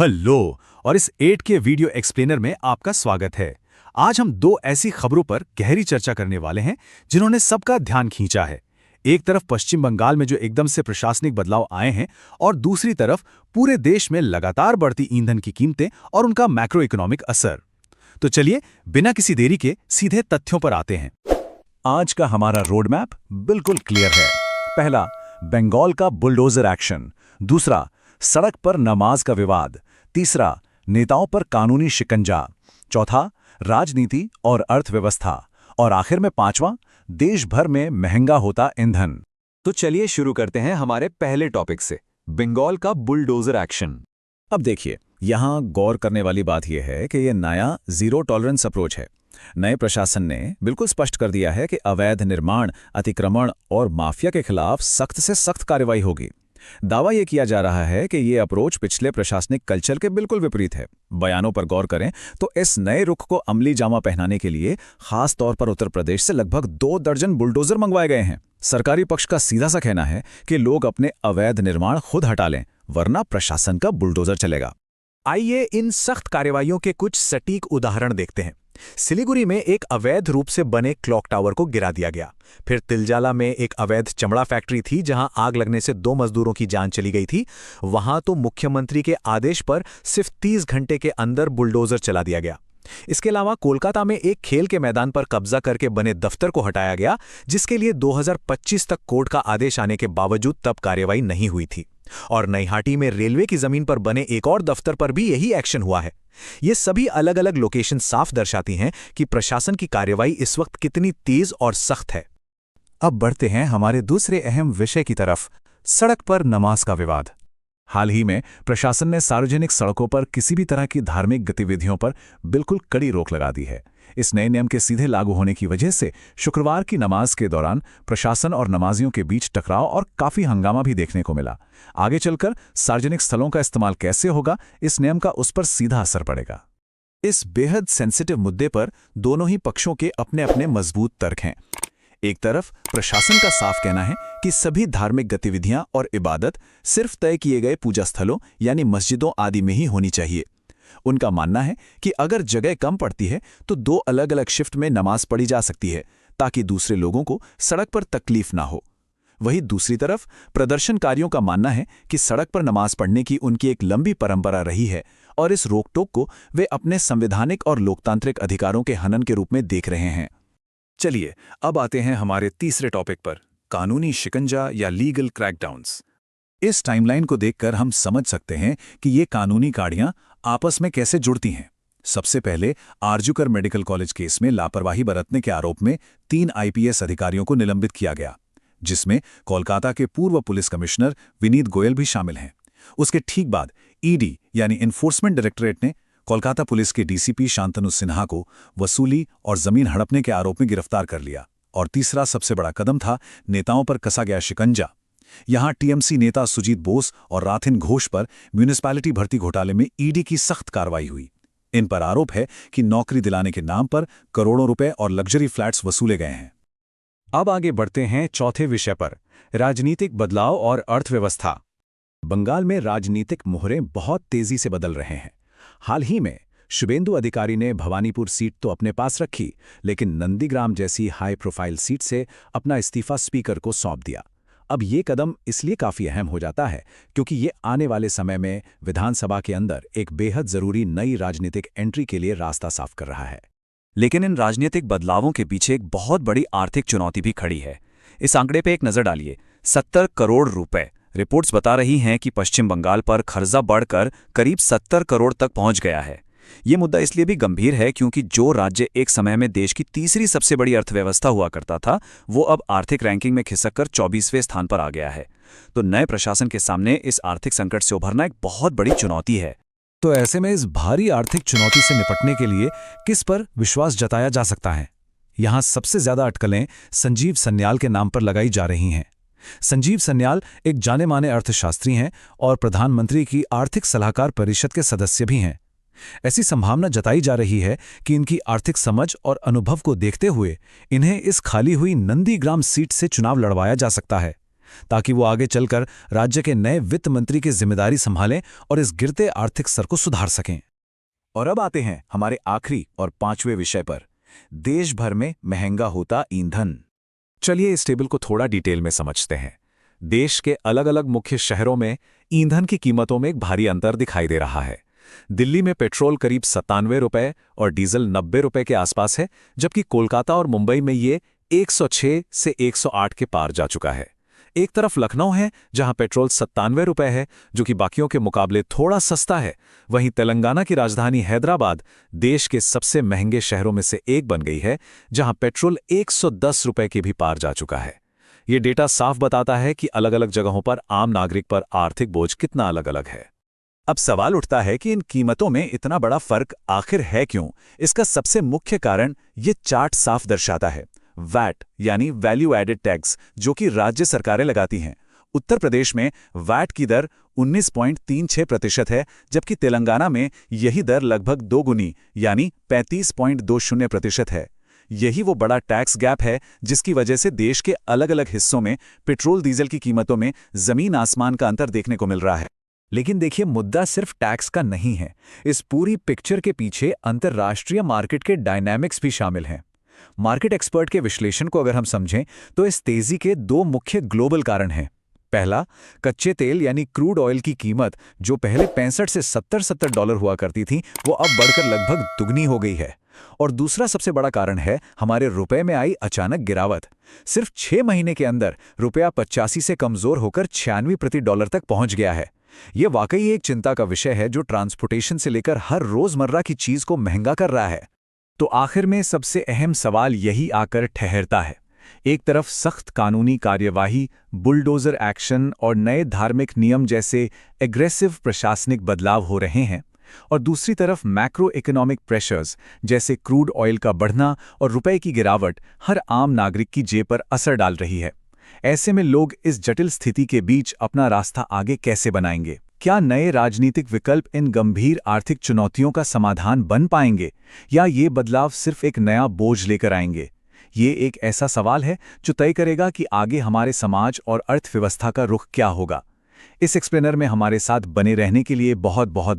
Hello. और इस 8 के वीडियो एक्सप्लेनर में आपका स्वागत है। आज हम दो ऐसी खबरों पर गहरी चर्चा करने वाले हैं जिन्होंने सबका ध्यान खींचा है। एक तरफ पश्चिम बंगाल में जो एकदम से प्रशासनिक बदलाव आए हैं और दूसरी तरफ पूरे देश में लगातार बढ़ती ईंधन की कीमतें और उनका मैक्रो इकोनॉमिक असर। तो चलिए बिना किसी देरी के सीधे तथ्यों पर आते हैं। आज का हमारा रोड मैप बिल्कुल क्लियर है। पहला, बंगाल का बुलडोजर एक्शन। दूसरा, सड़क पर नमाज का विवाद। तीसरा, नेताओं पर कानूनी शिकंजा। चौथा, राजनीति और अर्थव्यवस्था। और आखिर में पांचवां, देश भर में महंगा होता ईंधन। तो चलिए शुरू करते हैं हमारे पहले टॉपिक से, बंगाल का बुलडोजर एक्शन। अब देखिए, यहाँ गौर करने वाली बात यह है कि यह नया जीरो टॉलरेंस अप्रोच है। नए प्रशासन ने बिल्कुल स्पष्ट कर दिया है कि अवैध निर्माण, अतिक्रमण और माफिया के खिलाफ सख्त से सख्त कार्रवाई होगी। दावा यह किया जा रहा है कि यह अप्रोच पिछले प्रशासनिक कल्चर के बिल्कुल विपरीत है। बयानों पर गौर करें तो इस नए रुख को अमली जामा पहनाने के लिए खास तौर पर उत्तर प्रदेश से लगभग 2 दर्जन बुलडोजर मंगवाए गए हैं। सरकारी पक्ष का सीधा सा कहना है कि लोग अपने अवैध निर्माण खुद हटा लें, वरना प्रशासन का बुलडोजर चलेगा। आइए इन सख्त कार्रवाइयों के कुछ सटीक उदाहरण देखते हैं। सिलीगुड़ी में एक अवैध रूप से बने क्लॉक टावर को गिरा दिया गया। फिर तिलजाला में एक अवैध चमड़ा फैक्ट्री थी जहां आग लगने से 2 मजदूरों की जान चली गई थी। वहां तो मुख्यमंत्री के आदेश पर सिर्फ 30 घंटे के अंदर बुलडोजर चला दिया गया। इसके अलावा कोलकाता में एक खेल के मैदान पर कब्जा करके बने दफ्तर को हटाया गया, जिसके लिए 2025 तक कोर्ट का आदेश आने के बावजूद तब कार्रवाई नहीं हुई थी। और नईहाटी में रेलवे की जमीन पर बने एक और दफ्तर पर भी यही एक्शन हुआ है। ये सभी अलग अलग लोकेशन साफ दर्शाती हैं कि प्रशासन की कार्रवाई इस वक्त कितनी तेज और सख्त है। अब बढ़ते हैं हमारे दूसरे अहम विषय की तरफ, सड़क पर नमाज का विवाद। हाल ही में प्रशासन ने सार्वजनिक सड़कों पर किसी भी तरह की धार्मिक गतिविधियों पर बिल्कुल कड़ी रोक लगा दी है। इस नए नियम के सीधे लागू होने की वजह से शुक्रवार की नमाज के दौरान प्रशासन और नमाजियों के बीच टकराव और काफी हंगामा भी देखने को मिला। आगे चलकर सार्वजनिक स्थलों का इस्तेमाल कैसे होगा, इस नियम का उस पर सीधा असर पड़ेगा। इस बेहद सेंसिटिव मुद्दे पर दोनों ही पक्षों के अपने अपने मजबूत तर्क हैं। एक तरफ प्रशासन का साफ कहना है कि सभी धार्मिक गतिविधियां और इबादत सिर्फ तय किए गए पूजा स्थलों यानी मस्जिदों आदि में ही होनी चाहिए। उनका मानना है कि अगर जगह कम पड़ती है तो 2 अलग अलग शिफ्ट में नमाज पढ़ी जा सकती है, ताकि दूसरे लोगों को सड़क पर तकलीफ ना हो। वहीं दूसरी तरफ प्रदर्शनकारियों का मानना है कि सड़क पर नमाज पढ़ने की उनकी एक लंबी परंपरा रही है और इस रोक-टोक को वे अपने संवैधानिक और लोकतांत्रिक अधिकारों के हनन के रूप में देख रहे हैं। चलिए अब आते हैं हमारे तीसरे टॉपिक पर, कानूनी शिकंजा या लीगल क्रैकडाउन्स। इस टाइमलाइन को देखकर हम समझ सकते हैं कि ये कानूनी गाड़ियां आपस में कैसे जुड़ती हैं। सबसे पहले आरजूकर मेडिकल कॉलेज केस में लापरवाही बरतने के आरोप में 3 आईपीएस अधिकारियों को निलंबित किया गया, जिसमें कोलकाता के पूर्व पुलिस कमिश्नर विनीत गोयल भी शामिल हैं। उसके ठीक बाद ईडी यानी एनफोर्समेंट डायरेक्टरेट ने कोलकाता पुलिस के डीसीपी शांतनु सिन्हा को वसूली और जमीन हड़पने के आरोप में गिरफ्तार कर लिया। और तीसरा सबसे बड़ा कदम था नेताओं पर कसा गया शिकंजा। यहां टीएमसी नेता सुजीत बोस और राथिन घोष पर म्यूनिसिपैलिटी भर्ती घोटाले में ईडी की सख्त कार्रवाई हुई। इन पर आरोप है कि नौकरी दिलाने के नाम पर करोड़ों रुपए और लग्जरी फ्लैट्स वसूले गए हैं। अब आगे बढ़ते हैं चौथे विषय पर, राजनीतिक बदलाव और अर्थव्यवस्था। बंगाल में राजनीतिक मोहरे बहुत तेजी से बदल रहे हैं। हाल ही में शुभेंदु अधिकारी ने भवानीपुर सीट तो अपने पास रखी, लेकिन नंदीग्राम जैसी हाई प्रोफाइल सीट से अपना इस्तीफा स्पीकर को सौंप दिया। अब ये कदम इसलिए काफी अहम हो जाता है क्योंकि ये आने वाले समय में विधानसभा के अंदर एक बेहद जरूरी नई राजनीतिक एंट्री के लिए रास्ता साफ कर रहा है। लेकिन इन राजनीतिक बदलावों के पीछे एक बहुत बड़ी आर्थिक चुनौती भी खड़ी है। इस आंकड़े पे एक नजर डालिए, 70 करोड़ रुपए। रिपोर्ट्स बता रही हैं कि पश्चिम बंगाल पर कर्जा बढ़कर करीब 70 करोड़ तक पहुंच गया है। ये मुद्दा इसलिए भी गंभीर है क्योंकि जो राज्य एक समय में देश की तीसरी सबसे बड़ी अर्थव्यवस्था हुआ करता था, वो अब आर्थिक रैंकिंग में खिसककर 24वें स्थान पर आ गया है। तो नए प्रशासन के सामने इस आर्थिक संकट से उभरना एक बहुत बड़ी चुनौती है। तो ऐसे में इस भारी आर्थिक चुनौती से निपटने के लिए किस पर विश्वास जताया जा सकता है? यहाँ सबसे ज्यादा अटकलें संजीव सन्याल के नाम पर लगाई जा रही हैं। संजीव सन्याल एक जाने माने अर्थशास्त्री हैं और प्रधानमंत्री की आर्थिक सलाहकार परिषद के सदस्य भी हैं। ऐसी संभावना जताई जा रही है कि इनकी आर्थिक समझ और अनुभव को देखते हुए इन्हें इस खाली हुई नंदीग्राम सीट से चुनाव लड़वाया जा सकता है। ताकि वो आगे चलकर राज्य के नए वित्त मंत्री की जिम्मेदारी संभालें और इस गिरते आर्थिक स्तर को सुधार सकें। और अब आते हैं हमारे आखिरी और 5वें विषय पर, देश भर में महंगा होता ईंधन। चलिए इस टेबल को थोड़ा डिटेल में समझते हैं। देश के अलग अलग मुख्य शहरों में ईंधन की कीमतों में एक भारी अंतर दिखाई दे रहा है। दिल्ली में पेट्रोल करीब 97 रुपए और डीजल 90 रुपए के आसपास है, जबकि कोलकाता और मुंबई में ये 106 से 108 के पार जा चुका है। एक तरफ लखनऊ है जहां पेट्रोल 97 रुपए है, जो कि बाकियों के मुकाबले थोड़ा सस्ता है। वहीं तेलंगाना की राजधानी हैदराबाद देश के सबसे महंगे शहरों में से एक बन गई है, जहां पेट्रोल 110 रुपए के भी पार जा चुका है। ये डेटा साफ बताता है कि अलग अलग जगहों पर आम नागरिक पर आर्थिक बोझ कितना अलग अलग है। अब सवाल उठता है कि इन कीमतों में इतना बड़ा फर्क आखिर है क्यों? इसका सबसे मुख्य कारण ये चार्ट साफ दर्शाता है। वैट यानी वैल्यू एडेड टैक्स, जो कि राज्य सरकारें लगाती हैं। उत्तर प्रदेश में वैट की दर 19.36% है, जबकि तेलंगाना में यही दर लगभग दोगुनी यानी 35.20% है। यही वो बड़ा टैक्स गैप है जिसकी वजह से देश के अलग अलग हिस्सों में पेट्रोल डीजल की कीमतों में जमीन आसमान का अंतर देखने को मिल रहा है। लेकिन देखिए, मुद्दा सिर्फ टैक्स का नहीं है। इस पूरी पिक्चर के पीछे अंतर्राष्ट्रीय मार्केट के डायनामिक्स भी शामिल हैं। मार्केट एक्सपर्ट के विश्लेषण को अगर हम समझें तो इस तेजी के दो मुख्य ग्लोबल कारण हैं। पहला, कच्चे तेल यानी क्रूड ऑयल की कीमत, जो पहले 65 से 70 डॉलर हुआ करती थी, वो अब बढ़कर लगभग दुगनी हो गई है। और दूसरा सबसे बड़ा कारण है हमारे रुपए में आई अचानक गिरावट। सिर्फ 6 महीने के अंदर रुपया 85 से कमजोर होकर 96 प्रति डॉलर तक पहुंच गया है। ये वाकई एक चिंता का विषय है जो ट्रांसपोर्टेशन से लेकर हर रोजमर्रा की चीज को महंगा कर रहा है। तो आखिर में सबसे अहम सवाल यही आकर ठहरता है। एक तरफ सख्त कानूनी कार्यवाही, बुलडोजर एक्शन और नए धार्मिक नियम जैसे एग्रेसिव प्रशासनिक बदलाव हो रहे हैं, और दूसरी तरफ मैक्रो इकोनॉमिक प्रेशर्स जैसे क्रूड ऑयल का बढ़ना और रुपए की गिरावट हर आम नागरिक की जेब पर असर डाल रही है। ऐसे में लोग इस जटिल स्थिति के बीच अपना रास्ता आगे कैसे बनाएंगे? क्या नए राजनीतिक विकल्प इन गंभीर आर्थिक चुनौतियों का समाधान बन पाएंगे, या ये बदलाव सिर्फ एक नया बोझ लेकर आएंगे? ये एक ऐसा सवाल है जो तय करेगा कि आगे हमारे समाज और अर्थव्यवस्था का रुख क्या होगा। इस एक्सप्लेनर में हमारे साथ बने रहने के लिए बहुत बहुत धन्यवाद।